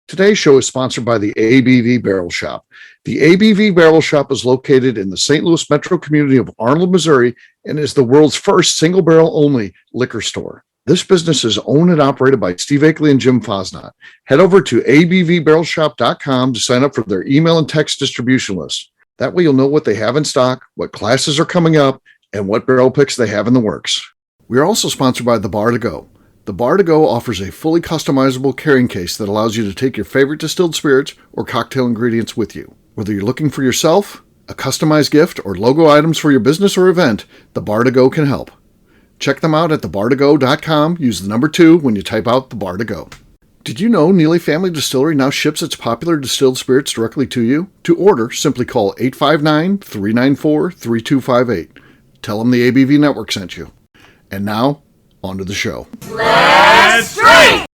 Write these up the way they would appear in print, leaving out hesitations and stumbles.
Today's show is sponsored by the ABV Barrel Shop. The ABV Barrel Shop is located in the St. Louis metro community of Arnold, Missouri, and is the world's first single barrel only liquor store. This business is owned and operated by Steve Akeley and Jim Fosnot. Head over to abvbarrelshop.com to sign up for their email and text distribution list. That way you'll know what they have in stock, what classes are coming up, and what barrel picks they have in the works. We are also sponsored by The Bar to Go. The Bar to Go offers a fully customizable carrying case that allows you to take your favorite distilled spirits or cocktail ingredients with you. Whether you're looking for yourself, a customized gift, or logo items for your business or event, The Bar to Go can help. Check them out at thebar2go.com. Use the number 2 when you type out The Bar to Go. Did you know Neely Family Distillery now ships its popular distilled spirits directly to you? To order, simply call 859-394-3258. Tell them the ABV Network sent you. And now, on to the show. Let's drink!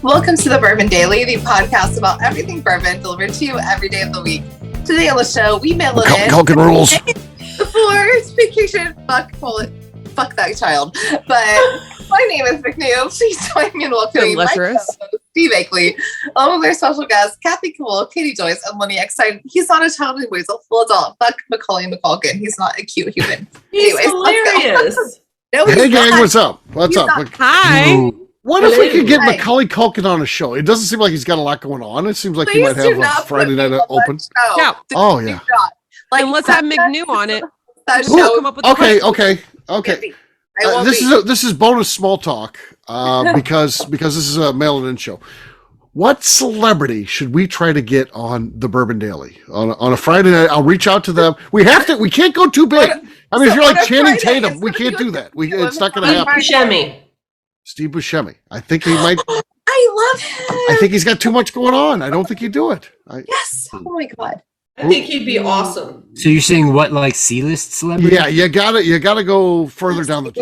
Welcome to the Bourbon Daily, the podcast about everything bourbon delivered to you every day of the week. Today on the show, we mail it in. Culkin rules. Before vacation, fuck that child. But my name is McNew. Please join me in welcoming my co-host, Steve Akeley, along with our special guests, Kathy Cole, Katie Joyce, and Lenny. Excited. He's not a child anymore. He's a full adult. Fuck Macaulay McCulkin. He's not a cute human. He's Anyways, hilarious. No, Hey gang, what's up? What's up? Hi. What if we could get Macaulay Culkin on a show? It doesn't seem like he's got a lot going on. It seems like he might have a Friday night open. No. Oh yeah. Like, and let's have McNew on it. Come up with okay. This is bonus small talk because this is a mail-in show. What celebrity should we try to get on the Bourbon Daily on a Friday night? I'll reach out to them. We have to. We can't go too big. I mean, if you're like Channing Tatum, we can't do that. It's not going to happen. Steve Buscemi. I think he might. I love him. I think he's got too much going on. I don't think he'd do it. Yes. Oh my god. I think he'd be awesome. So you're saying what, like C-list celebrity? Yeah, you gotta go further down the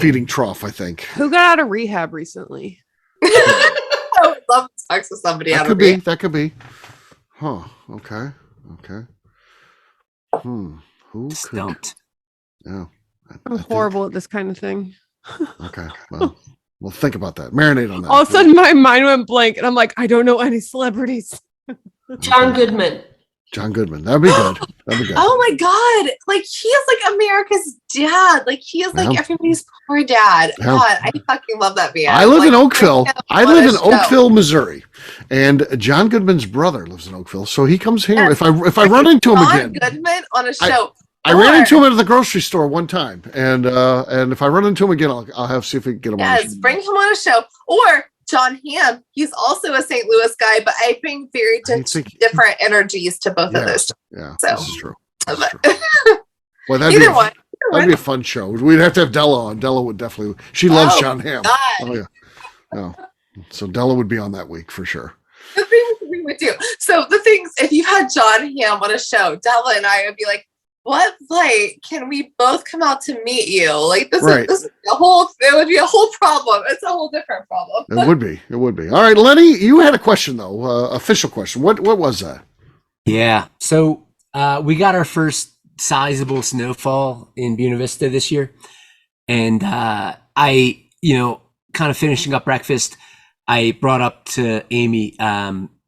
feeding trough, I think. Who got out of rehab recently? I would love to talk to somebody out of rehab. That could be. Huh. Okay. Who Stumped. Could? Yeah. I'm horrible at this kind of thing. Okay. Well, think about that. Marinate on that. All of a sudden, my mind went blank, and I'm like, I don't know any celebrities. John Goodman. That'd be good. Oh my god! Like he is like America's dad. Like he is like everybody's poor dad. Yeah. God, I fucking love that man. I live in Oakville. Oakville, Missouri, and John Goodman's brother lives in Oakville, so he comes here. Yes. If I run into him again, John Goodman on a show. I ran into him at the grocery store one time, and if I run into him again, I'll see if we can get him on. Yes, bring him on a show. Or John Hamm, he's also a St. Louis guy, but I bring very different energies to both of those. Yeah, so. This is true. Well, that'd be a fun show. We'd have to have Della on. Della would definitely. She loves John Hamm. God. Oh yeah. No. So Della would be on that week for sure. The things we would do. So the things, if you had John Hamm on a show, Della and I would be like, what flight can we both come out to meet you? Like this is it would be a whole problem. It's a whole different problem. It would be. All right, Lenny, you had a question though, official question. What was that? Yeah. So we got our first sizable snowfall in Buena Vista this year. And I, kind of finishing up breakfast, I brought up to Amy,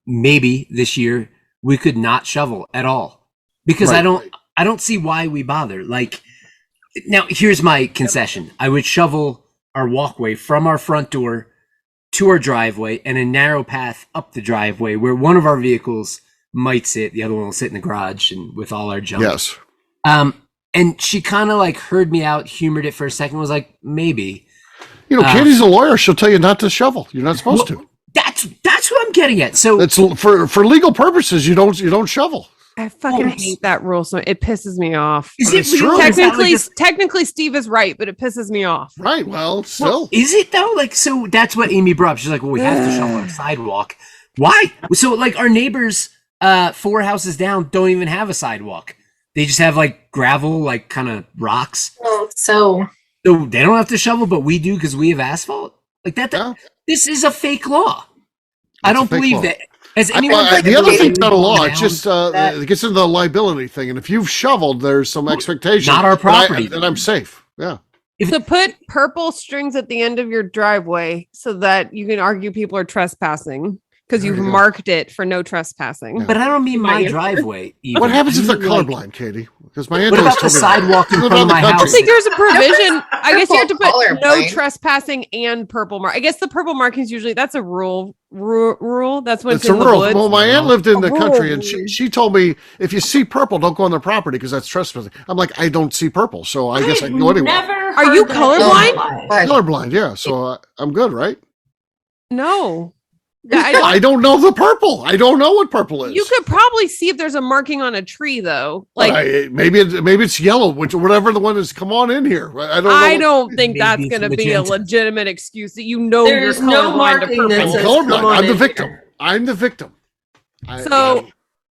maybe this year we could not shovel at all because I don't see why we bother. Like, now here's my concession. I would shovel our walkway from our front door to our driveway and a narrow path up the driveway where one of our vehicles might sit, the other one will sit in the garage and with all our junk. Yes. And she kind of like heard me out, humored it for a second, was like, maybe. Katie's a lawyer. She'll tell you not to shovel. You're not supposed to. That's what I'm getting at. So it's for legal purposes. You don't shovel. I fucking hate that rule, so it pisses me off. Is it true? Technically, Steve is right, but it pisses me off. Right. Well, still. Is it though? Like, so that's what Amy brought up. She's like, well, we have to shovel our sidewalk. Why? So, like, our neighbors, 4 houses down, don't even have a sidewalk. They just have like gravel, like kind of rocks. Oh, so So they don't have to shovel, but we do because we have asphalt. Like that. Yeah. This is a fake law. I don't fake believe law. that. Has anyone? The other thing's not a law. down It's just that? it gets into the liability thing. And if you've shoveled, there's some expectation. Not our property. Then I'm safe. Yeah. So put purple strings at the end of your driveway so that you can argue people are trespassing because you've There you go. marked it for no trespassing. Yeah. But I don't mean my Right. driveway. Even. What happens if I they're mean, like, colorblind, Katie? Because my aunt What always about the told me that. sidewalk in You live front out of my in the I house? don't think there's a provision. I guess you have to put Colorblind. no trespassing and purple mark. I guess the purple markings usually that's a rule. That's when It's it's a in the rule. woods. Well, my aunt lived in the A country, and rule. she told me if you see purple, don't go on their property because that's trespassing. I'm like, I don't see purple, so I guess I can go anywhere. Are you colorblind? Colorblind, yeah. So I'm good, right? No. I don't know the purple. I don't know what purple is. You could probably see if there's a marking on a tree, though. Like maybe it's yellow, whatever the one is. Come on in here. I don't know. I don't think Maybe that's it's going to be a magenta. legitimate excuse that you know There's you're no colorblind to marking that purple. I'm says, colorblind. come on I'm the in victim. here. I'm the victim. So,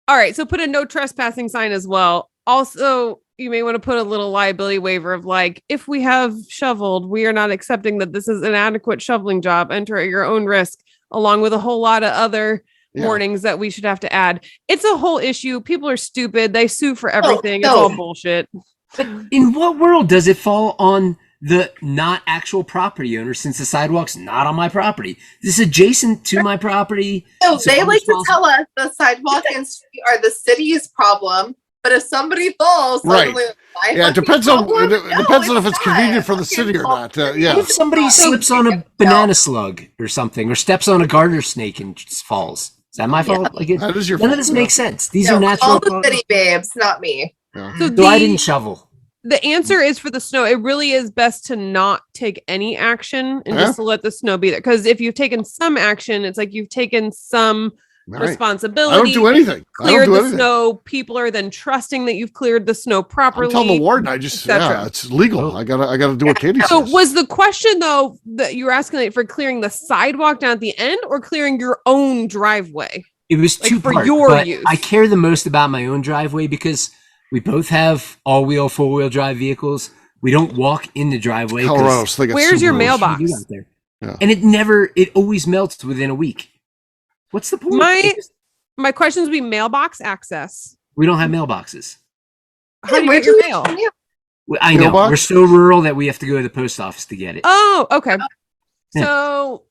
all right. So put a no trespassing sign as well. Also, you may want to put a little liability waiver of like, if we have shoveled, we are not accepting that this is an adequate shoveling job. Enter at your own risk, along with a whole lot of other Yeah. warnings that we should have to add. It's a whole issue. People are stupid. They sue for everything. It's no. all bullshit. But in what world does it fall on the not actual property owner since the sidewalk's not on my property? This is adjacent to my property. So So they I'm like to responsible. tell us the sidewalk and street are the city's problem, but if somebody falls, Right. suddenly it's my Yeah, it fucking depends on problem? it depends on if it's not. convenient for the city or not. Yeah. What if somebody slips on a banana slug or something, or steps on a garter snake and just falls? Is that my fault? Like That is your none fault. of this makes sense. These No, are natural. all the city babes, not me. Yeah. So So I didn't shovel. the answer is for the snow. It really is best to not take any action and Yeah. just to let the snow be there. Because if you've taken some action, it's like you've taken some All right. responsibility. I don't do anything. I Cleared don't do the anything. snow. People are then trusting that you've cleared the snow I'm properly. telling the warden. I just et cetera. yeah, it's legal. I gotta do what Katie So says. was the question though that you were asking like, for clearing the sidewalk down at the end or clearing your own driveway? It was Like, two for part, your but use. I care the most about my own driveway because we both have all-wheel, four-wheel drive vehicles. We don't walk in the driveway. 'cause Colorado's they got Where's your super- mailbox? what do you do out there? Yeah. And it always melts within a week. What's the point? My questions would be mailbox access. We don't have mailboxes. How do you Where get your do mail? I know Mailbox? we're so rural that we have to go to the post office to get it. Oh, okay. Yeah. So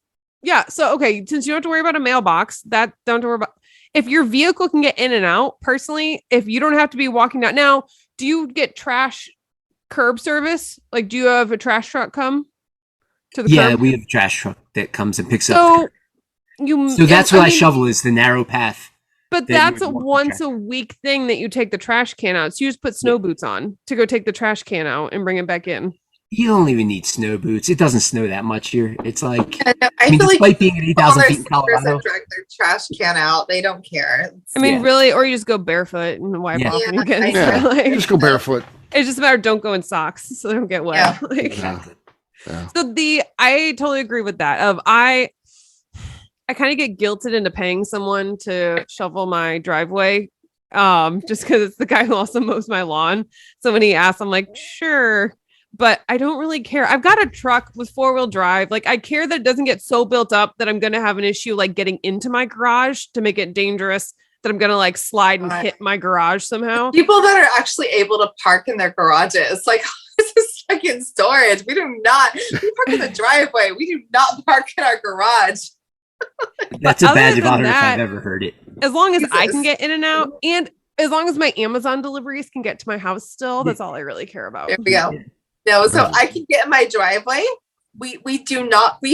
yeah, so okay, since you don't have to worry about a mailbox, that don't have to worry about if your vehicle can get in and out, personally, if you don't have to be walking down. Now, do you get trash curb service? Like do you have a trash truck come to the Yeah, curb? we have a trash truck that comes and picks So up. you So that's what I mean, shovel is the narrow path. But that you that's would a walk the once trash. a week thing that you take the trash can out. So you just put snow boots on to go take the trash can out and bring it back in. You don't even need snow boots. It doesn't snow that much here. It's like I I mean, feel like despite being at all 8,000 their feet in sneakers Colorado, and drag their trash can out. They don't care. I mean, Yeah. really, or you just go barefoot and wipe Yeah. off when you get Yeah, in. Yeah, Like, just go barefoot. it's just a matter of don't go in socks so they don't get wet. Yeah. Like, exactly. Yeah. so I totally agree with that. I kind of get guilted into paying someone to shovel my driveway. Just because it's the guy who also mows my lawn. So when he asks, I'm like, sure. But I don't really care. I've got a truck with 4-wheel drive. Like I care that it doesn't get so built up that I'm going to have an issue like getting into my garage to make it dangerous that I'm going to like slide and hit my garage somehow. people that are actually able to park in their garages. Like this is second storage. We park in the driveway. We do not park in our garage. That's a Other badge of than honor if that- I've ever heard it. As long as I Jesus. can get in and out and as long as my Amazon deliveries can get to my house still, that's all I really care about. There we go. No, so I can get in my driveway. We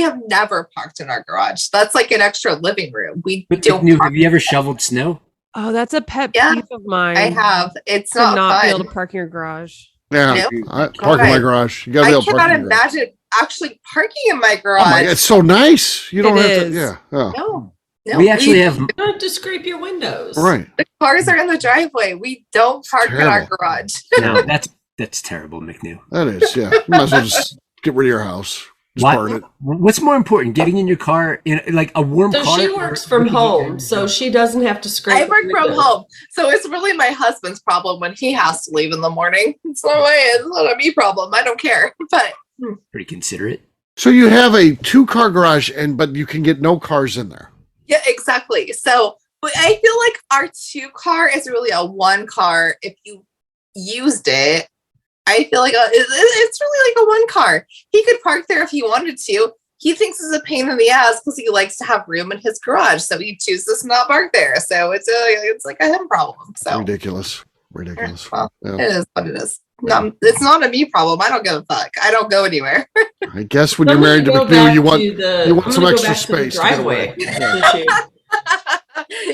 have never parked in our garage. That's like an extra living room. We But don't McNew, park. have you ever shoveled snow? Oh, that's a pet Yeah, peeve of mine. I have. It's to not, not be fun. able to park in your garage. Yeah, Nope. park in my garage. You gotta be I able to park cannot in your garage. imagine actually parking in my Oh garage. my God, it's so nice. You don't It have is. to. Yeah. Oh, No, We actually have You don't have to scrape your windows. right. the cars are in the driveway. We don't park in our terrible. garage. no. That's terrible, McNew. That is. Yeah. You might as well just get rid of your house. Just Why- burn it. What's more important, getting in your car in like a warm So car? she works from home, so she doesn't have to scrape. I work the from windows. home. So it's really my husband's problem when he has to leave in the morning. It's not a me problem. I don't care. But Pretty considerate. So you have a 2-car garage, but you can get no cars in there. Yeah, exactly. So, but I feel like our 2-car is really a 1-car. If you used it, I feel like it's really like a 1-car. He could park there if he wanted to. He thinks it's a pain in the ass because he likes to have room in his garage, so he chooses to not park there. So it's like a him problem. So Ridiculous. Well, Yeah. it is what it is. No, it's not a me problem. I don't give a fuck. I don't go anywhere. I guess when I'm you're married to gonna go McNew, back you want to I'm some gonna go extra back to the space to get driveway away. Yeah. issue.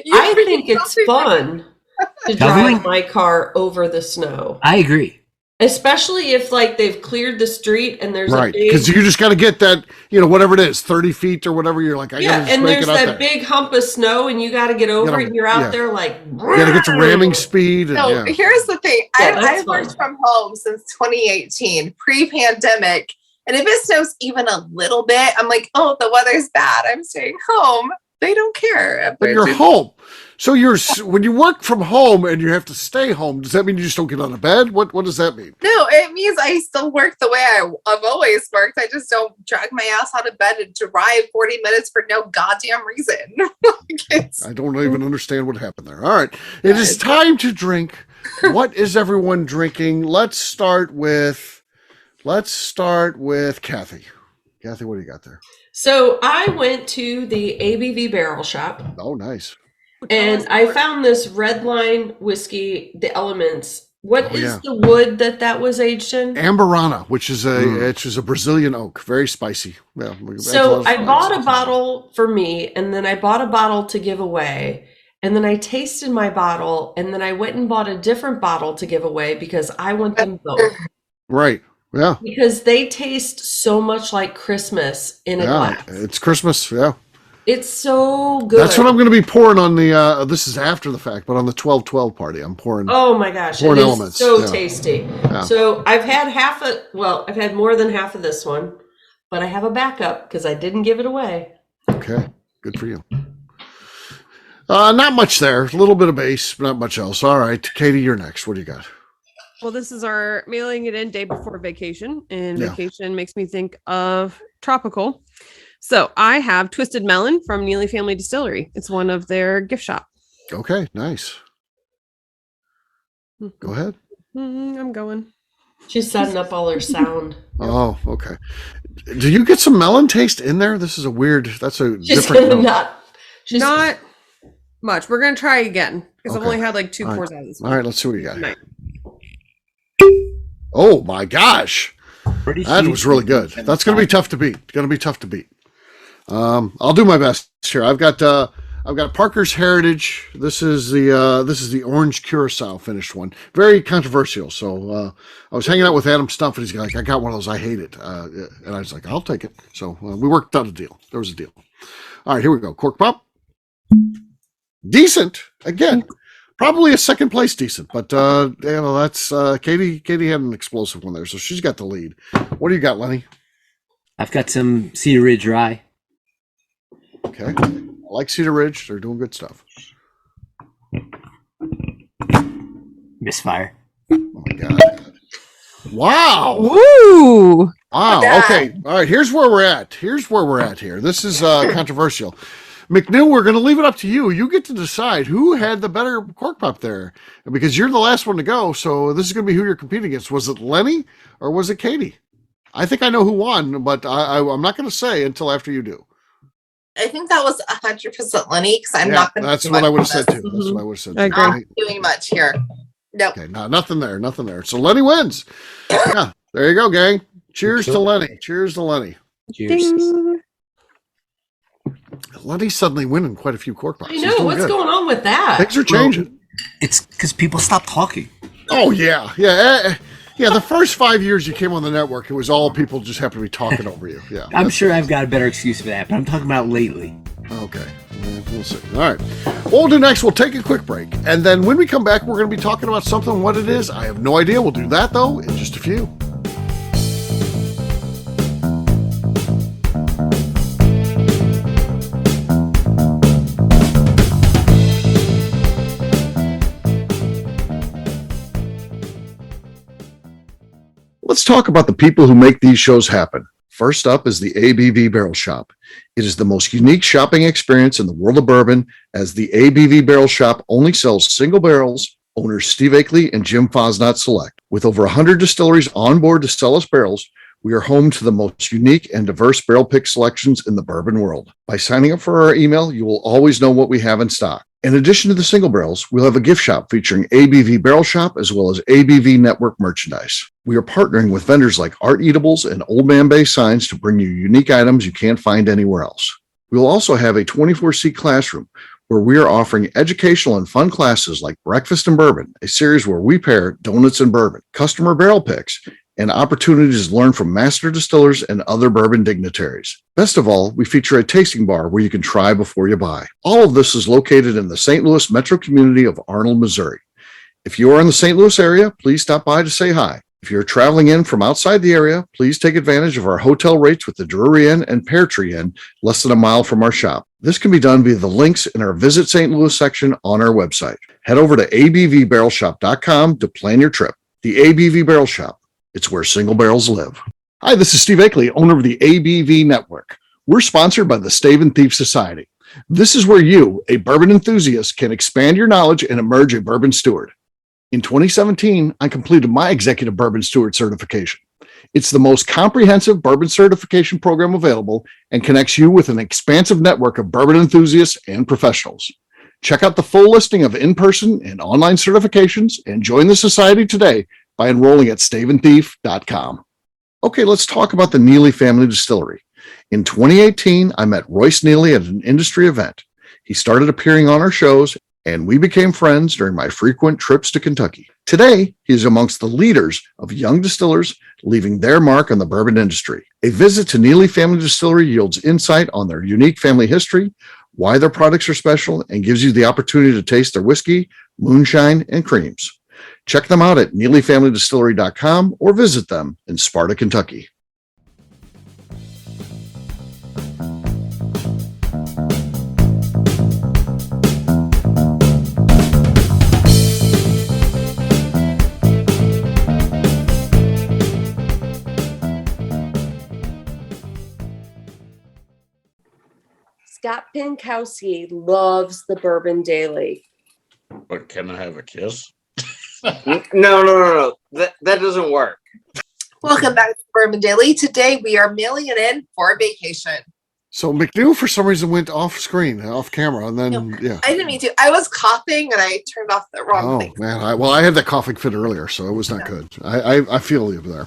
You I freaking think it's don't fun to Shoveling? drive my car over the snow, I agree. especially if like they've cleared the street and there's Right, a big because you just got to get that, whatever it is, 30 feet or whatever. You're like, I yeah, gotta just and make there's it out that there. big hump of snow, and you got to get over gotta- it. And you're out yeah. there like You got to get to ramming speed. And, So yeah. here's the thing. Yeah, that's I've worked fun. from home since 2018, pre-pandemic. And if it snows even a little bit, I'm like, oh, the weather's bad. I'm staying home. They don't care. But you're home. So when you work from home and you have to stay home, does that mean you just don't get out of bed? What does that mean? No, it means I still work the way I've always worked. I just don't drag my ass out of bed and drive 40 minutes for no goddamn reason. I don't even understand what happened there. All right. It is time to drink. What is everyone drinking? Let's start with Kathy. Kathy, what do you got there? So I went to the ABV Barrel Shop Oh, nice. and I found this red line whiskey, the Elements. What Oh, is yeah. the wood that was aged in? Amberana, which is a Brazilian oak, very spicy. Yeah. So I bought a bottle for me, and then I bought a bottle to give away. And then I tasted my bottle, and then I went and bought a different bottle to give away because I want them both. Right. Yeah. Because they taste so much like Christmas in a glass. It's Christmas. Yeah. It's so good. That's what I'm going to be pouring on the. This is after the fact, but on the 12-12 party, I'm pouring. Oh my gosh, it Pouring is Elements, so yeah. tasty. Yeah. So I've had I've had more than half of this one, but I have a backup because I didn't give it away. Okay, good for you. Not much there. A little bit of base, not much else. All right, Katie, you're next. What do you got? Well, this is our mailing it in day before vacation, and Yeah. vacation makes me think of tropical. So I have Twisted Melon from Neely Family Distillery. It's one of their gift shop. Okay, nice. Go ahead. I'm going. She's setting up all her sound. Oh, okay. Do you get some melon taste in there? This is a weird. That's a She's different. note. not. She's Not much. We're gonna try again because I've Okay. only had like 2 All right. pours out of this All one. right, let's see what you got. Nice. Oh my gosh, Pretty that huge. was really good. That's going to be tough to beat. Going to be tough to beat. I'll do my best here. I've got Parker's Heritage. This is the orange curacao finished one. Very controversial. So I was hanging out with Adam Stumpf, and he's like, "I got one of those. I hate it." And I was like, "I'll take it." So we worked out a deal. There was a deal. All right, here we go. Cork pop. Decent again. Probably a second place decent, but that's Katie. Katie had an explosive one there, so she's got the lead. What do you got, Lenny? I've got some Cedar Ridge rye. Okay, I like Cedar Ridge. They're doing good stuff. Misfire. Oh my god! Wow! Ooh. Wow. God. Okay. All right. Here's where we're at. Here. This is controversial. McNew, we're going to leave it up to you. You get to decide who had the better cork pop there, because you're the last one to go. So this is going to be who you're competing against. Was it Lenny or was it Katie? I think I know who won, but I'm not going to say until after you do. I think that was 100% Lenny because I'm Yeah, not going to. that's what I would have said too. That's what I would have said. I too. agree. Not doing much here. Nope. Okay, nothing there. So Lenny wins. Yeah, there you go, gang. Cheers to Lenny. Cheers to Lenny. Cheers. Ding. Lenny's suddenly winning quite a few cork pops. I He's know doing what's good. going on with that. Things are changing. It's because people stop talking. Oh yeah. The first 5 years you came on the network, it was all people just happened to be talking over you. Yeah. I'm sure I've got a better excuse for that, but I'm talking about lately. Okay. Well, we'll see. All right. What we'll do next, we'll take a quick break, and then when we come back, we're going to be talking about something. What it is, I have no idea. We'll do that though in just a few. Let's let's talk about the people who make these shows happen. First up is the ABV Barrel Shop. It is the most unique shopping experience in the world of bourbon, as the ABV Barrel Shop only sells single barrels. Owners Steve Akeley and Jim Fosnot select. With over 100 distilleries on board to sell us barrels, we are home to the most unique and diverse barrel pick selections in the bourbon world. By signing up for our email, you will always know what we have in stock. In addition to the single barrels, we'll have a gift shop featuring ABV Barrel Shop as well as ABV Network merchandise. We are partnering with vendors like Art Eatables and Old Man Bay Signs to bring you unique items you can't find anywhere else. We will also have a 24-seat classroom where we are offering educational and fun classes like Breakfast and Bourbon, a series where we pair donuts and bourbon, customer barrel picks, and opportunities to learn from master distillers and other bourbon dignitaries. Best of all, we feature a tasting bar where you can try before you buy. All of this is located in the St. Louis metro community of Arnold, Missouri. If you are in the St. Louis area, please stop by to say hi. If you're traveling in from outside the area, please take advantage of our hotel rates with the Drury Inn and Pear Tree Inn, less than a mile from our shop. This can be done via the links in our Visit St. Louis section on our website. Head over to abvbarrelshop.com to plan your trip. The ABV Barrel Shop. It's where single barrels live. Hi, this is Steve Akeley, owner of the ABV Network. We're sponsored by the Stave and Thief Society. This is where you, a bourbon enthusiast, can expand your knowledge and emerge a bourbon steward. In 2017, I completed my Executive Bourbon Steward certification. It's the most comprehensive bourbon certification program available and connects you with an expansive network of bourbon enthusiasts and professionals. Check out the full listing of in-person and online certifications and join the society today by enrolling at staveandthief.com. Okay, let's talk about the Neely Family Distillery. In 2018, I met Royce Neely at an industry event. He started appearing on our shows, and we became friends during my frequent trips to Kentucky. Today, he is amongst the leaders of young distillers leaving their mark on the bourbon industry. A visit to Neely Family Distillery yields insight on their unique family history, why their products are special, and gives you the opportunity to taste their whiskey, moonshine, and creams. Check them out at NeelyFamilyDistillery.com or visit them in Sparta, Kentucky. Scott Pinkowski loves the Bourbon Daily. But can I have a kiss? No. That doesn't work. Welcome back to Bourbon Daily. Today we are mailing it in for vacation. So McNew, for some reason, went off screen, off camera, and then, yeah. I didn't mean to. I was coughing and I turned off the wrong thing. Oh, man. I had that coughing fit earlier, so it was not good. I feel you there.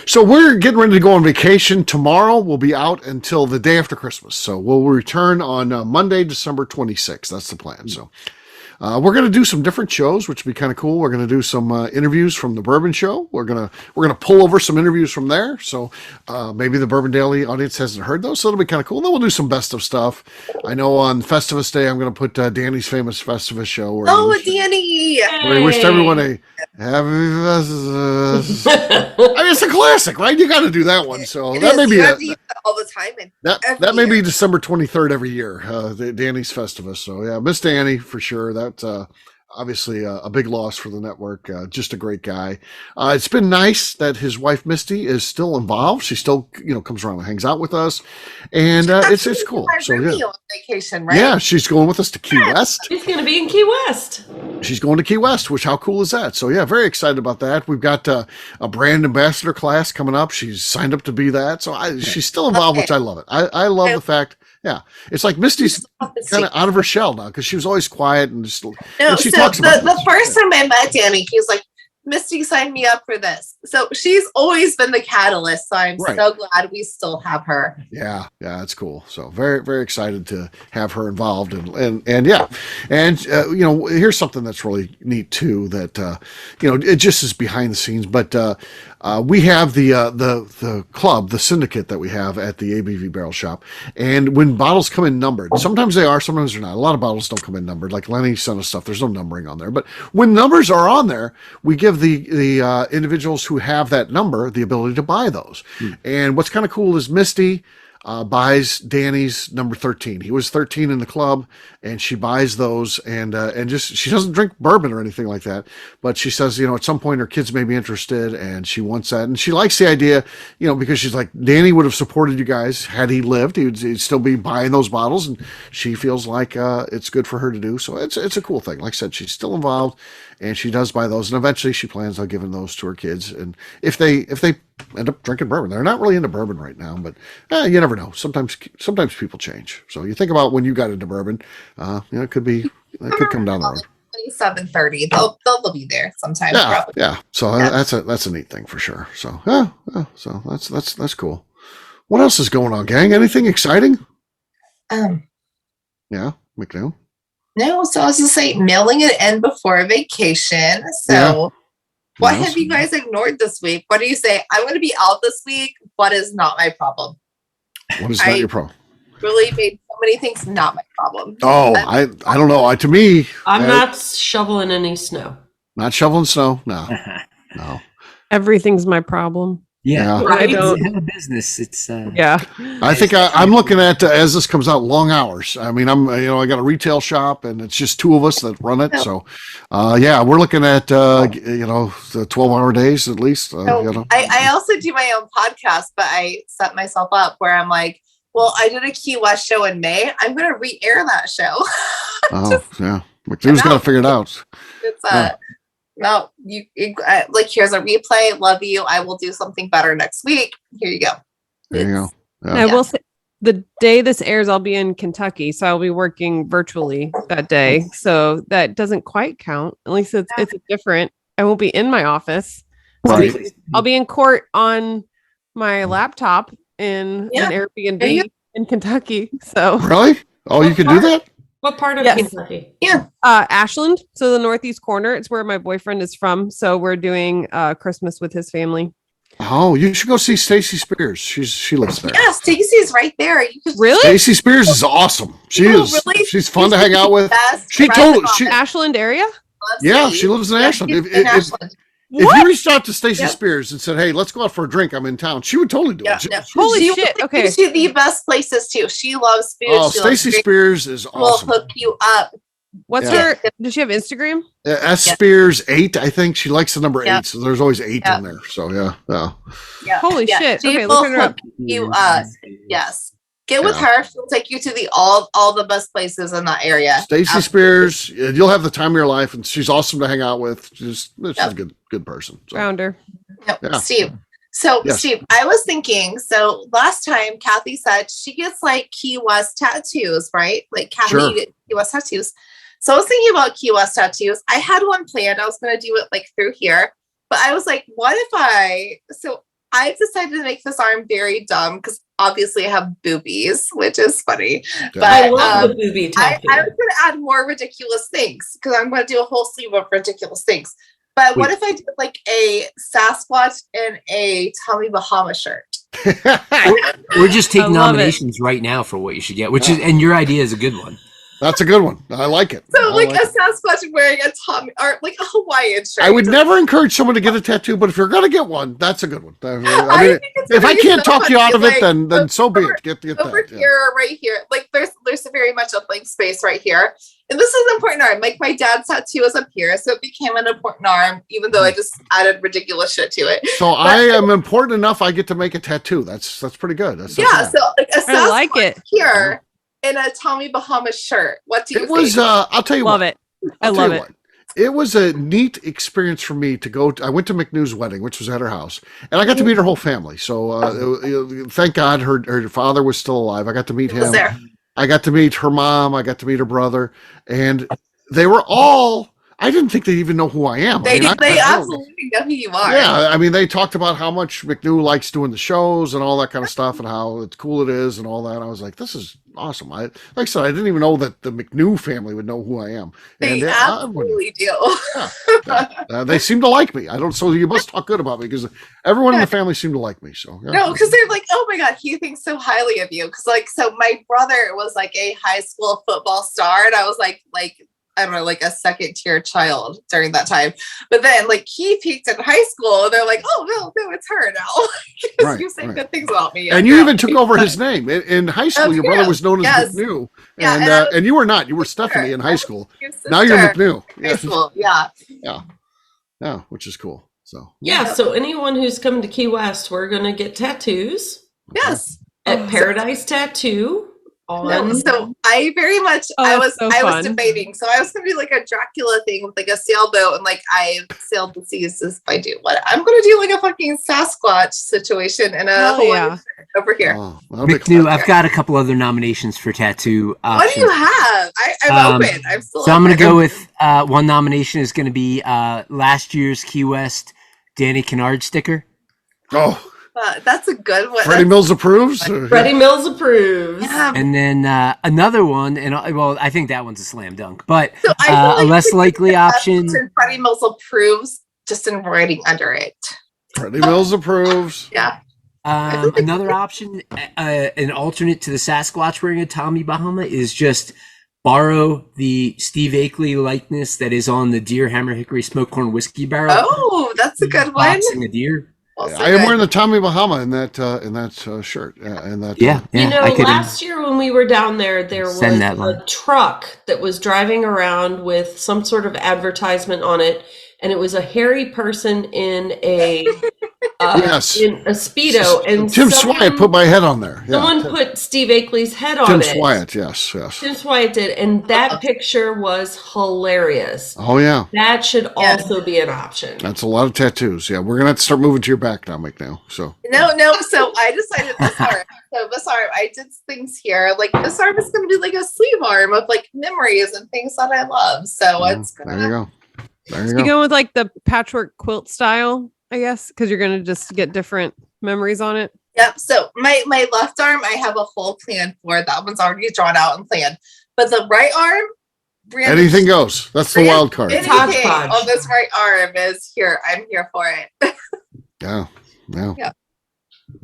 So we're getting ready to go on vacation tomorrow. We'll be out until the day after Christmas. So we'll return on Monday, December 26th. That's the plan. So we're going to do some different shows, which would be kind of cool. We're going to do some interviews from the Bourbon Show. We're going to pull over some interviews from there. So maybe the Bourbon Daily audience hasn't heard those, so it'll be kind of cool. Then we'll do some best of stuff. I know on Festivus Day, I'm going to put Danny's famous Festivus show. Oh, Danny! We wished everyone a happy Festivus. I mean, it's a classic, right? You got to do that one. So It that is. may be You have to use that all the time. And that may be December 23rd every year, Danny's Festivus. So yeah, Miss Danny for sure. That's obviously a big loss for the network. Just a great guy. It's been nice that his wife Misty is still involved. She still, comes around and hangs out with us, and it's cool. So yeah, on vacation, right? Yeah, she's going with us to Key West. She's going to be in Key West. She's going to Key West, which how cool is that? So yeah, very excited about that. We've got a brand ambassador class coming up. She's signed up to be that. So she's still involved, which I love it. I love the fact. Yeah, it's like Misty's kind of out of her shell now because she was always quiet and just. No, and she so talks about the first time I met Danny, he was like, Misty signed me up for this. So she's always been the catalyst. So I'm so glad we still have her. Yeah, it's cool. So very, very excited to have her involved. And yeah. And, here's something that's really neat too, that, it just is behind the scenes, but we have the club, the syndicate that we have at the ABV Barrel Shop. And when bottles come in numbered, sometimes they are, sometimes they're not. A lot of bottles don't come in numbered. Like Lenny sent us stuff. There's no numbering on there. But when numbers are on there, we give the individuals who have that number the ability to buy those. And what's kind of cool is Misty buys Danny's number 13. He was 13 in the club, and she buys those, and just she doesn't drink bourbon or anything like that, but she says, at some point her kids may be interested, and she wants that, and she likes the idea, because she's like, Danny would have supported you guys had he lived. He'd still be buying those bottles, and she feels like it's good for her to do. So it's a cool thing. Like I said, she's still involved, and she does buy those, and eventually she plans on giving those to her kids. And if they end up drinking bourbon, they're not really into bourbon right now, but you never know. Sometimes people change. So you think about when you got into bourbon, it could come down the road. 27:30. They'll be there sometime. Yeah, probably. yeah. So that's a neat thing for sure. So so that's cool. What else is going on, gang? Anything exciting? Yeah, McNew. No, so I was just like mailing it in before vacation. So what have you guys ignored this week? What do you say? I'm going to be out this week. What is not my problem? What is not your problem? Really made so many things not my problem. Oh, I don't know. To me, I'm not shoveling any snow. Not shoveling snow. No. Everything's my problem. Yeah, Right? I don't have a business. It's Yeah. I think I'm looking at, as this comes out, long hours. I mean, I got a retail shop, and it's just two of us that run it. So, we're looking at, the 12-hour days at least. I also do my own podcast, but I set myself up where I'm like, well, I did a Key West show in May. I'm going to re-air that show. McNew's got to figure it out. It's no, here's a replay. Love you. I will do something better next week. Here you go. There you go. Yeah. I will say the day this airs, I'll be in Kentucky, so I'll be working virtually that day. So that doesn't quite count. At least it's different. I won't be in my office. Right. I'll be in court on my laptop in an Airbnb in Kentucky. So really? Oh, you can do that? What part of Yes. Kentucky? Yeah. Ashland, so the northeast corner. It's where my boyfriend is from. So we're doing Christmas with his family. Oh, you should go see Stacey Spears. She lives there. Yeah, Stacy's right there. You could Really? Stacey Spears is awesome. She's fun to hang out with. Ashland area? She lives in Ashland. If you reached out to Stacey Spears and said, "Hey, let's go out for a drink. I'm in town," she would totally do it. Holy shit! Okay, she's the best places too. She loves food. Oh, Stacey Spears is awesome. We'll hook you up. What's her? Does she have Instagram? S Spears 8. I think she likes the number 8. So there's always 8 in there. So yeah. Holy shit! She Okay, will look her up. hook you up. Yes. Get with her. She'll take you to all the best places in that area. Stacey Spears, you'll have the time of your life, and she's awesome to hang out with. She's a good person. So. Founder. Yep. Yeah. Steve. So Steve, I was thinking, so last time Kathy said she gets like Key West tattoos, right? Like Kathy gets Key West tattoos. So I was thinking about Key West tattoos. I had one planned. I was going to do it like through here, but I was like, what if I decided to make this arm very dumb because obviously I have boobies, which is funny. But I love the boobie tattoo. I was going to add more ridiculous things because I'm going to do a whole sleeve of ridiculous things. But what if I did like a Sasquatch and a Tommy Bahama shirt? We're just taking nominations right now for what you should get, and your idea is a good one. That's a good one. I like it. So a Sasquatch wearing a Tommy or like a Hawaiian shirt. I would never encourage someone to get a tattoo, but if you're gonna get one, that's a good one. I mean, if I can't talk you out of it, then so be it. Get over that. Here or right here. Like there's very much a blank space right here. And this is an important arm. Like my dad's tattoo is up here, so it became an important arm, even though I just added ridiculous shit to it. So I am important enough. I get to make a tattoo. That's pretty good. That's so like a I like it here in a Tommy Bahama shirt. What do you think? It was. I'll tell you love what. It. I love it. It was a neat experience for me to go. I went to McNew's wedding, which was at her house, and I got to meet her whole family. So thank God her father was still alive. I got to meet him. I got to meet her mom. I got to meet her brother, and they were all. I didn't think they even know who I am. They absolutely know who you are. Yeah, I mean, they talked about how much McNew likes doing the shows and all that kind of stuff, and how it's cool it is, and all that. I was like, this is awesome. Like I said, I didn't even know that the McNew family would know who I am. They absolutely do. They seem to like me. So you must talk good about me because everyone in the family seemed to like me. So no, because they're like, oh my God, he thinks so highly of you. Because so my brother was like a high school football star, and I was like I don't know, like a second tier child during that time. But then like he peaked in high school and they're like, oh no, it's her now. Because you say good things about me. And you even took over his name. In high school, your brother was known as McNew. And you were not. You were Stephanie in high school. Now you're McNew. High school, yeah. Yeah, which is cool. So so anyone who's coming to Key West, we're gonna get tattoos. Yes. At Paradise Tattoo. So I very much I was debating. So I was gonna do like a Dracula thing with like a sailboat and like I sailed the seas if I do what I'm gonna do like a fucking Sasquatch situation and over here. McNew, I've got a couple other nominations for tattoo options. What do you have? I'm open. I'm still so I'm gonna go with one nomination is gonna be last year's Key West Danny Kennard sticker. Oh. That's a good one. Freddie Mills approves. Freddie Mills approves. Yeah. And then another one, and I think that one's a slam dunk. But so a less likely option. Freddie Mills approves, just in writing under it. Freddie Mills approves. Yeah. Another option, an alternate to the Sasquatch wearing a Tommy Bahama, is just borrow the Steve Akeley likeness that is on the Deer Hammer Hickory Smoked Corn Whiskey Barrel. Oh, that's a good one. Boxing a deer. I am wearing the Tommy Bahama in that shirt. Last year when we were down there was a truck that was driving around with some sort of advertisement on it, and it was a hairy person in a in a Speedo. And Tim Swyatt put my head on there. Someone put Steve Akeley's head on it. Tim Swyatt, yes. Tim Swyatt did, and that picture was hilarious. Oh yeah, that should also be an option. That's a lot of tattoos. Yeah, we're gonna have to start moving to your back now, McNew. So no. So I decided this arm. So this arm, I did things here. Like this arm is gonna be like a sleeve arm of like memories and things that I love. So it's gonna. There you go. You go with like the patchwork quilt style, I guess, because you're gonna just get different memories on it. Yep. So my left arm, I have a whole plan for. That one's already drawn out and planned. But the right arm, anything goes. That's the wild card. Anything on this right arm is here. I'm here for it. Yeah.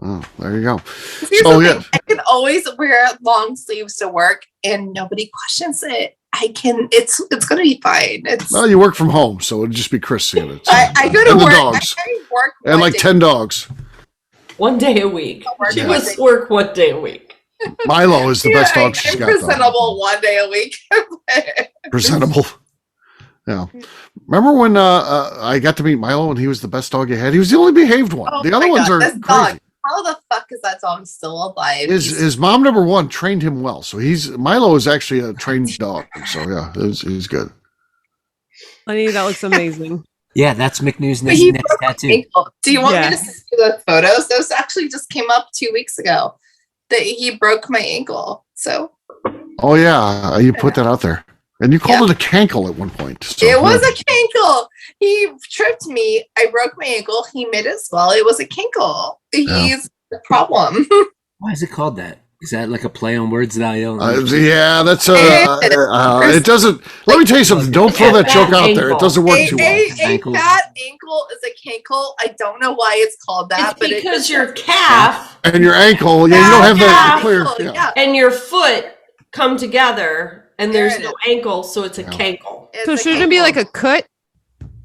Oh, there you go. I can always wear long sleeves to work, and nobody questions it. It's gonna be fine. Well, you work from home, so it'll just be Chris seeing it. So. I go to and work. The dogs. I work and like 10 dogs. 1 day a week. She must work 1 day a week. Milo is the best dog she's got. Presentable 1 day a week. Presentable. Yeah. Remember when I got to meet Milo and he was the best dog you had? He was the only behaved one. The other ones are crazy. Dog. How the fuck is that dog still alive? His mom, number one, trained him well. So Milo is actually a trained dog. So yeah, he's good. Lenny, that looks amazing. Yeah, that's McNew's next tattoo. Do you want me to send you those photos? Those actually just came up 2 weeks ago. That he broke my ankle. So. Oh yeah, you put that out there. And you called it a cankle at one point. So, it was a cankle. He tripped me. I broke my ankle. He made it swell. It was a cankle. He's the problem. Why is it called that? Is that like a play on words that I don't know? Yeah, that's it doesn't. Let me tell you something. Don't throw that joke out there. It doesn't work too well. A fat ankle is a cankle. I don't know why it's called that, but because your calf and your ankle, you don't have that clear. And your foot come together. And there's no ankle, so it's a cankle. So shouldn't it be like a cut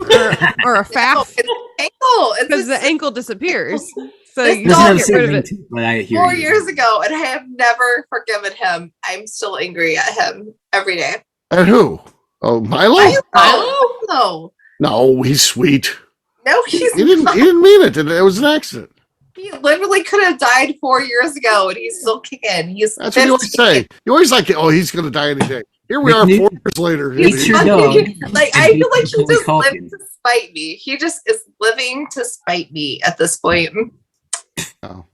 or a faff? It's an ankle. Because the ankle disappears. So you get rid of it. 4 years ago, and I have never forgiven him. I'm still angry at him every day. At who? Oh, Milo? No. No, he's sweet. No, he didn't mean it. It was an accident. He literally could have died 4 years ago, and he's still kicking. That's what you always say. You always like, he's going to die any day. Here we are 4 years later. Your dog. Like I feel like he just lived to spite me. He just is living to spite me at this point. Oh.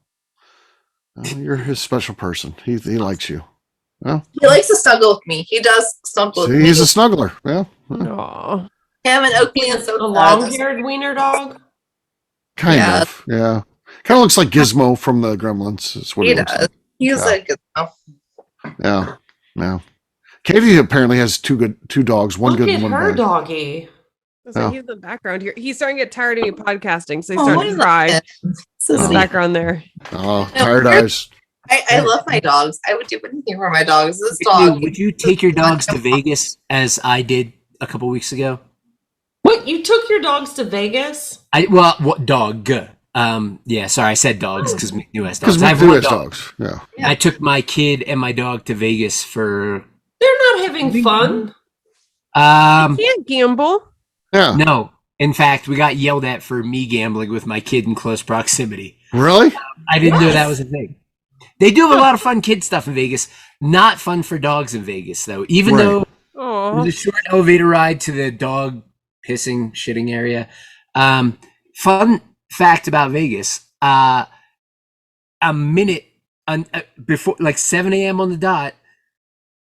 You're his special person. He likes you. Well, he likes to snuggle with me. He does snuggle with me. He's a snuggler. Yeah. Aww. Him and Oakley and so a long-haired wiener dog. Kind of. Yeah. Kind of looks like Gizmo from the Gremlins. Is what he does. Like. He's like Gizmo. Yeah. Yeah. Katie apparently has two dogs. One good and one bad. Her doggy. He's in the background here. He's starting to get tired of me podcasting, so he's starting to cry. In the background there. Oh, tired eyes. I love my dogs. I would do anything for my dogs. This dog. Would you take your dogs to Vegas as I did a couple weeks ago? What? You took your dogs to Vegas? What dog? Yeah, sorry, I said dogs because McNew has dogs. Because I have McNew one has dog. dogs. Yeah. I took my kid and my dog to Vegas for. They're not having fun. You can't gamble. Yeah. No. In fact, we got yelled at for me gambling with my kid in close proximity. Really? I didn't know that was a thing. They do have a lot of fun kid stuff in Vegas. Not fun for dogs in Vegas, though. Even though it was a short elevator ride to the dog pissing, shitting area. Fun fact about Vegas. A minute before, like 7 a.m. on the dot,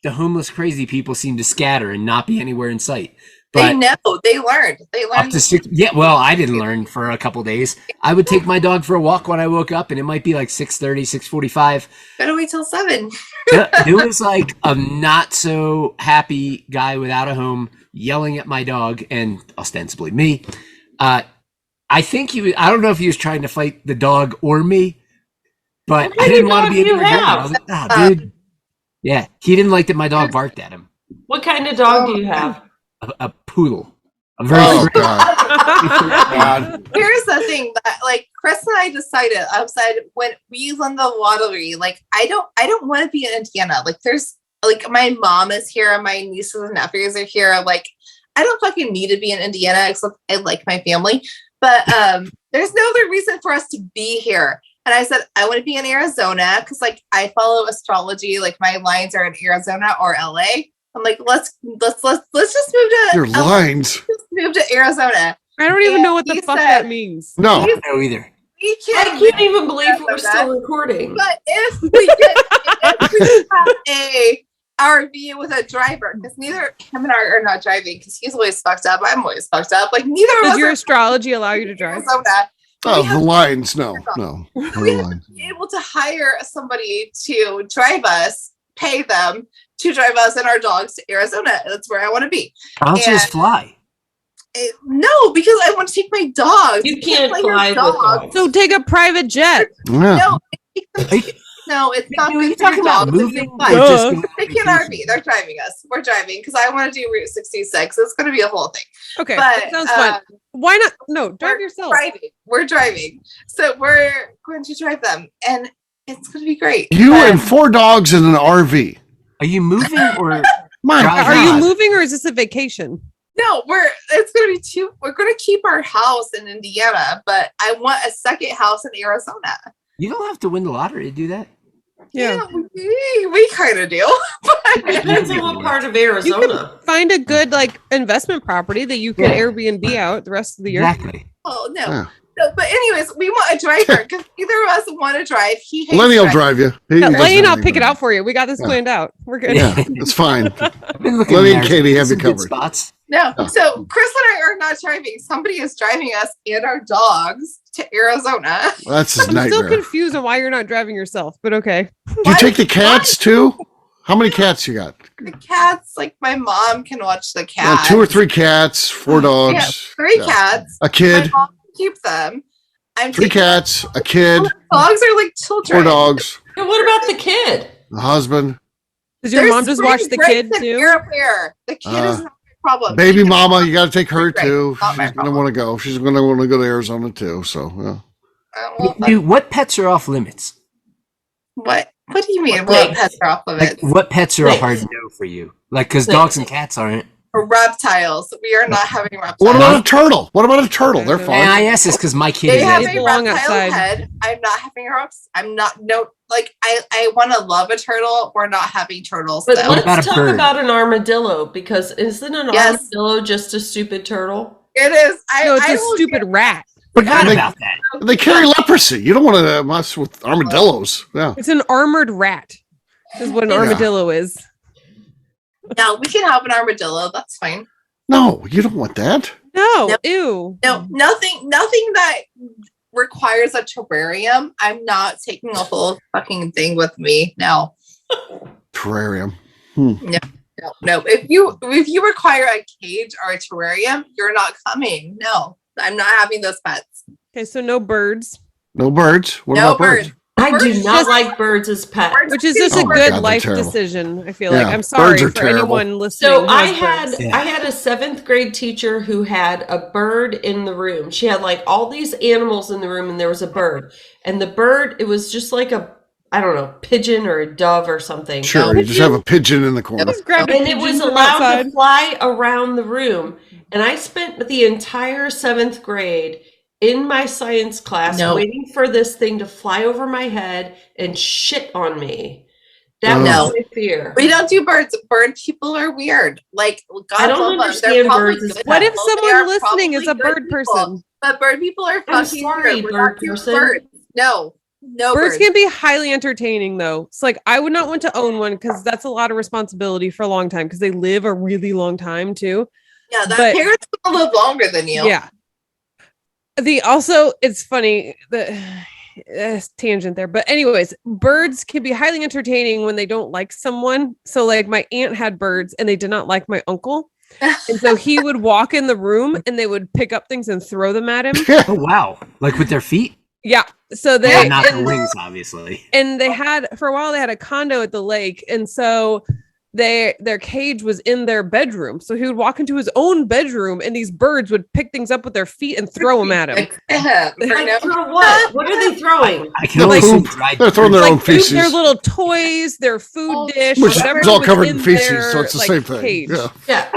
the homeless crazy people seem to scatter and not be anywhere in sight. But they know. They learned. up to 6. Yeah, well, I didn't learn for a couple days. I would take my dog for a walk when I woke up, and it might be like 6:30, 6:45. Better wait till 7. There was like a not so happy guy without a home yelling at my dog and ostensibly me. I think he was. I don't know if he was trying to fight the dog or me, but I didn't want to be in there. I was like, dude. Yeah, he didn't like that my dog barked at him. What kind of dog do you have? A poodle. A very God. Here's the thing that like Chris and I decided outside when we won the lottery, like I don't want to be in Indiana. Like there's like my mom is here, my nieces and nephews are here. Like I don't fucking need to be in Indiana except I like my family. But there's no other reason for us to be here. And I said I want to be in Arizona because like I follow astrology, like my lines are in Arizona or LA. I'm like, let's just move to Your lines. Let's move to Arizona. I don't even know what the fuck that means. No. I don't know either. I can't even believe we're still recording. But if we have a RV with a driver, because neither him and I are not driving, because he's always fucked up. I'm always fucked up. Like neither of us. Does your astrology allow you to drive? Arizona. Oh, the lines. No. We have to be able to hire somebody to drive us, pay them to drive us and our dogs to Arizona. That's where I want to be. Why don't you just fly? No, because I want to take my dogs. You can't fly with dogs. So take a private jet. Yeah. No, it's not What are you good for talking about? dogs. Moving? Take an RV. They're driving us. We're driving because I want to do Route 66. It's going to be a whole thing. Okay, but, that sounds fun. Why not? No, drive yourself. We're driving. So we're going to drive them, and it's going to be great. You and 4 dogs in an RV. Are you moving or are you moving or is this a vacation? No, it's going to be 2. We're going to keep our house in Indiana, but I want a second house in Arizona. You don't have to win the lottery to do that. Yeah, we kind of do. It depends on what part of Arizona. You can find a good like investment property that you can Airbnb out the rest of the year. Exactly. Oh no. Yeah. No, but anyways, we want a driver because neither of us want to drive. He hates Lenny will drive you. Lenny and I'll pick it out for you. We got this planned out. We're good. Yeah, it's fine. Lenny and Katie have you covered. Spots. No, so Chris and I are not driving. Somebody is driving us and our dogs to Arizona. Well, that's his I'm nightmare. still confused on why you're not driving yourself, but okay. Do you take the cats too? How many cats you got? The cats, like my mom can watch the cats. 2 or 3 cats, 4 dogs. Yeah, 3 cats. A kid. My mom keeps them. 3 cats, a kid. Dogs are like children. 4 dogs. And what about the kid? The husband. Does your mom just watch the kid too? The kid is not a problem. Baby mama, you got to take her too. She's going to want to go. She's going to want to go to Arizona too. So, yeah. What pets are off limits? What do you mean? What pets are off limits? Like, what pets are a hard no for you? Like, because dogs and cats aren't. Reptiles. We are not having reptiles. What about a turtle? They're fine. And I ask this because my kid they is have a a reptile head. I'm not having I want to love a turtle. We're not having turtles. But let's talk about an armadillo because isn't an armadillo just a stupid turtle? It is. It's a stupid rat. Forgot about that. They carry leprosy. You don't want to mess with armadillos. Yeah. It's an armored rat. Is what an armadillo is. No, we can have an armadillo. That's fine. No, you don't want that. No. Ew. No, nothing that requires a terrarium. I'm not taking a whole fucking thing with me. No. Terrarium. No. If you require a cage or a terrarium, you're not coming. No, I'm not having those pets. Okay, so no birds. No birds. What about birds? I do not like birds as pets. Which is just a good life decision, I feel like. I'm sorry for anyone listening. So I had a 7th grade teacher who had a bird in the room. She had like all these animals in the room and there was a bird. And the bird, it was just like a, I don't know, pigeon or a dove or something. Sure, you just have a pigeon in the corner. And it was allowed to fly around the room. And I spent the entire 7th grade in my science class waiting for this thing to fly over my head and shit on me. That was my fear. We don't do birds. Bird people are weird. Like, God, I don't understand birds. What if someone listening is a bird person? But bird people are fucking weird. Bird person. Birds. No, birds can be highly entertaining, though. It's like I would not want to own one because that's a lot of responsibility for a long time because they live a really long time too. Yeah, parents will live longer than you. Yeah. It's funny the tangent there, but anyways, birds can be highly entertaining when they don't like someone. So like my aunt had birds and they did not like my uncle. And so he would walk in the room and they would pick up things and throw them at him. Oh, wow. Like with their feet? Yeah. So they not the wings, obviously. And they had, for a while, they had a condo at the lake. And so their cage was in their bedroom. So he would walk into his own bedroom and these birds would pick things up with their feet and throw them at him. Throw what? What are they throwing? I can only assume they're throwing their own feces. Their little toys, their food dish. Which is all covered in feces, so it's the same thing. Cage. Yeah.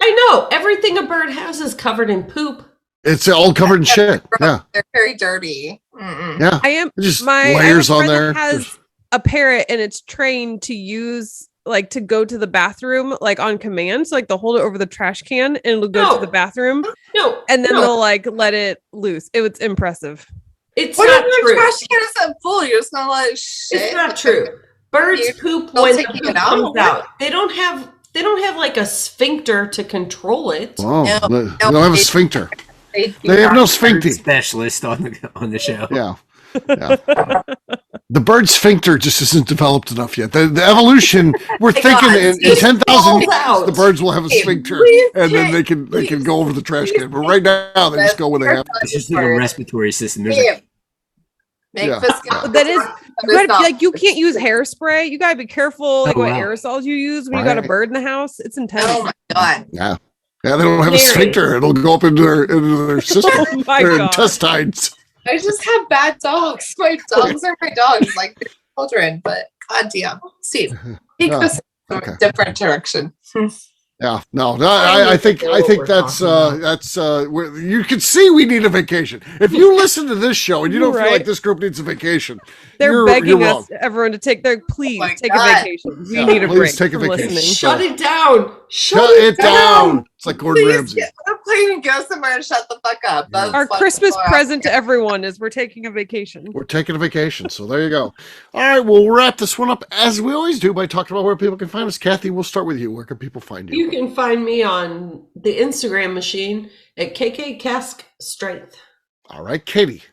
I know. Everything a bird has is covered in poop. It's all covered in shit. Yeah. They're very dirty. Mm-mm. Yeah. Just layers on there. Has a parrot and it's trained to use to go to the bathroom on command. So they'll hold it over the trash can and it'll go to the bathroom. And then they'll let it loose. It was impressive. It's not true. Trash can isn't full. You're just gonna let it shit. It's not true. Birds poop when the poop comes out. They don't have like a sphincter to control it. Oh, they don't have a sphincter. They have no sphincter. Specialist on the show. Yeah. The bird sphincter just isn't developed enough yet. The evolution, we're thinking in 10,000 years, the birds will have a sphincter and then they can go over the trash can. But right now, they just go where they have. It's just like a respiratory system. That is, you can't use hairspray. You gotta be careful what aerosols you use when you got a bird in the house. It's intense. Oh my God. Yeah. Yeah, they don't have a sphincter. It'll go up into their system, their intestines. I just have bad dogs. My dogs are my dogs, like they're children. But goddamn, Steve, take this in a different direction. Yeah, no, I think that's you can see we need a vacation. If you listen to this show and you don't feel like this group needs a vacation, they're begging everyone to take take a vacation. We need a break. Take a vacation. Listening. Shut it down. Shut it down. It's like Gordon Ramsay. I'm playing go somewhere and shut the fuck up. Our Christmas present to everyone is we're taking a vacation. We're taking a vacation. So there you go. All right, we'll wrap this one up as we always do by talking about where people can find us. Kathy, we'll start with you. Where can people find you? You can find me on the Instagram machine at KK Cask Strength. All right, Katie.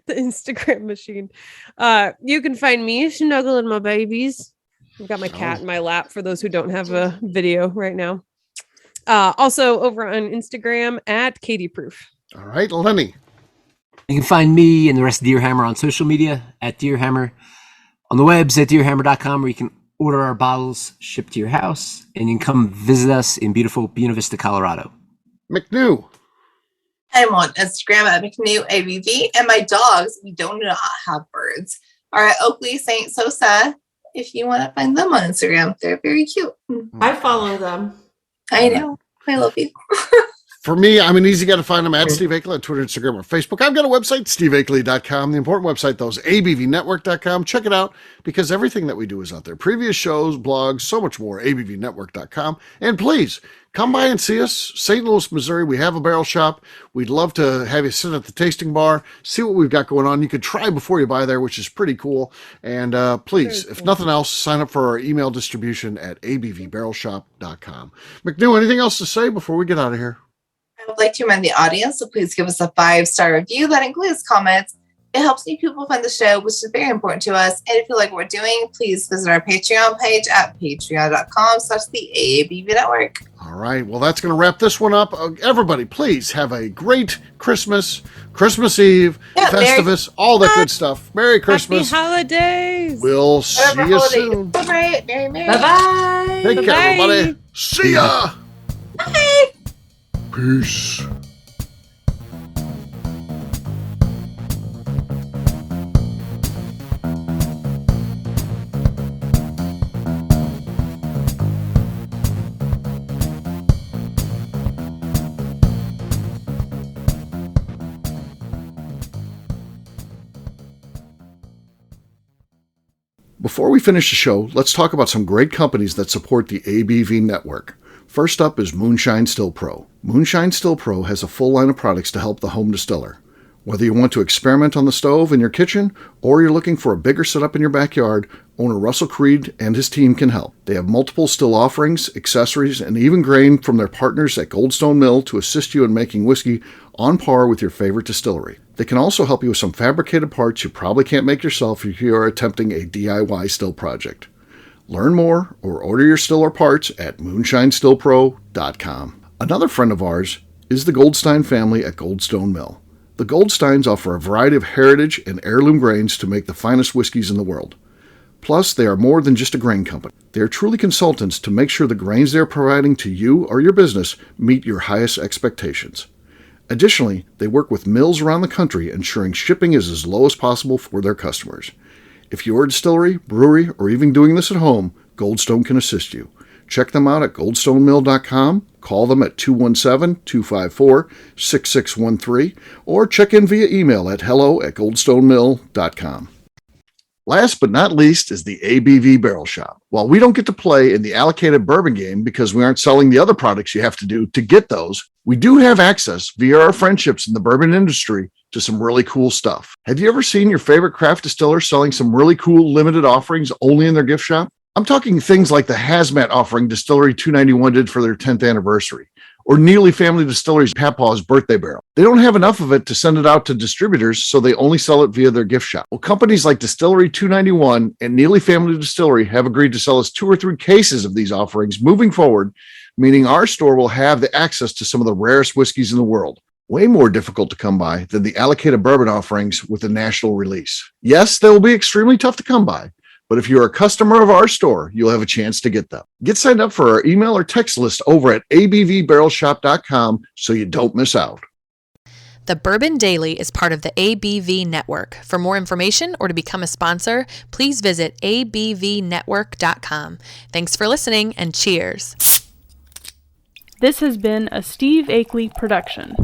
The Instagram machine. You can find me snuggling my babies. I've got my cat in my lap for those who don't have a video right now. Also over on Instagram at Katie Proof. All right, Lenny. You can find me and the rest of Deerhammer on social media at Deerhammer. On the webs at deerhammer.com where you can order our bottles shipped to your house, and you can come visit us in beautiful Buena Vista, Colorado. McNew. I'm on Instagram at McNew ABV, and my dogs, we do not have birds, are at Oakley St. Sosa. If you want to find them on Instagram, they're very cute. I follow them. I know. I love you. For me, I'm an easy guy to find. I'm at Steve Akeley on Twitter, Instagram, or Facebook. I've got a website, steveakeley.com. The important website, though, is abvnetwork.com. Check it out because everything that we do is out there. Previous shows, blogs, so much more, abvnetwork.com. And please, come by and see us. St. Louis, Missouri, we have a barrel shop. We'd love to have you sit at the tasting bar, see what we've got going on. You could try before you buy there, which is pretty cool. And please, if nothing else, sign up for our email distribution at abvbarrelshop.com. McNew, anything else to say before we get out of here? I would like to remind the audience to please give us a 5-star review that includes comments. It helps new people find the show, which is very important to us. And if you like what we're doing, please visit our Patreon page at patreon.com/the AABV Network. All All right. Well, that's going to wrap this one up. Everybody, please have a great Christmas, Christmas Eve, Festivus, all that good stuff. Merry Christmas. Happy holidays. We'll see you soon. Bye-bye. Bye-bye. Take care, everybody. See ya. Bye. Peace. Before we finish the show, let's talk about some great companies that support the ABV network. First up is Moonshine Still Pro. Moonshine Still Pro has a full line of products to help the home distiller. Whether you want to experiment on the stove in your kitchen or you're looking for a bigger setup in your backyard, owner Russell Creed and his team can help. They have multiple still offerings, accessories, and even grain from their partners at Goldstone Mill to assist you in making whiskey on par with your favorite distillery. They can also help you with some fabricated parts you probably can't make yourself if you are attempting a DIY still project. Learn more or order your still or parts at moonshinestillpro.com. Another friend of ours is the Goldstein family at Goldstone Mill. The Goldsteins offer a variety of heritage and heirloom grains to make the finest whiskeys in the world. Plus, they are more than just a grain company. They are truly consultants to make sure the grains they are providing to you or your business meet your highest expectations. Additionally, they work with mills around the country, ensuring shipping is as low as possible for their customers. If you're a distillery, brewery, or even doing this at home, Goldstone can assist you. Check them out at goldstonemill.com, call them at 217-254-6613, or check in via email at hello@goldstonemill.com. Last but not least is the ABV Barrel Shop. While we don't get to play in the allocated bourbon game because we aren't selling the other products you have to do to get those, we do have access via our friendships in the bourbon industry to some really cool stuff. Have you ever seen your favorite craft distiller selling some really cool limited offerings only in their gift shop? I'm talking things like the hazmat offering Distillery 291 did for their 10th anniversary, or Neely Family Distillery's Papaw's birthday barrel. They don't have enough of it to send it out to distributors, so they only sell it via their gift shop. Well, companies like Distillery 291 and Neely Family Distillery have agreed to sell us 2 or 3 cases of these offerings moving forward, meaning our store will have the access to some of the rarest whiskeys in the world. Way more difficult to come by than the allocated bourbon offerings with the national release. Yes, they will be extremely tough to come by, but if you're a customer of our store, you'll have a chance to get them. Get signed up for our email or text list over at abvbarrelshop.com so you don't miss out. The Bourbon Daily is part of the ABV Network. For more information or to become a sponsor, please visit abvnetwork.com. Thanks for listening and cheers. This has been a Steve Akeley production.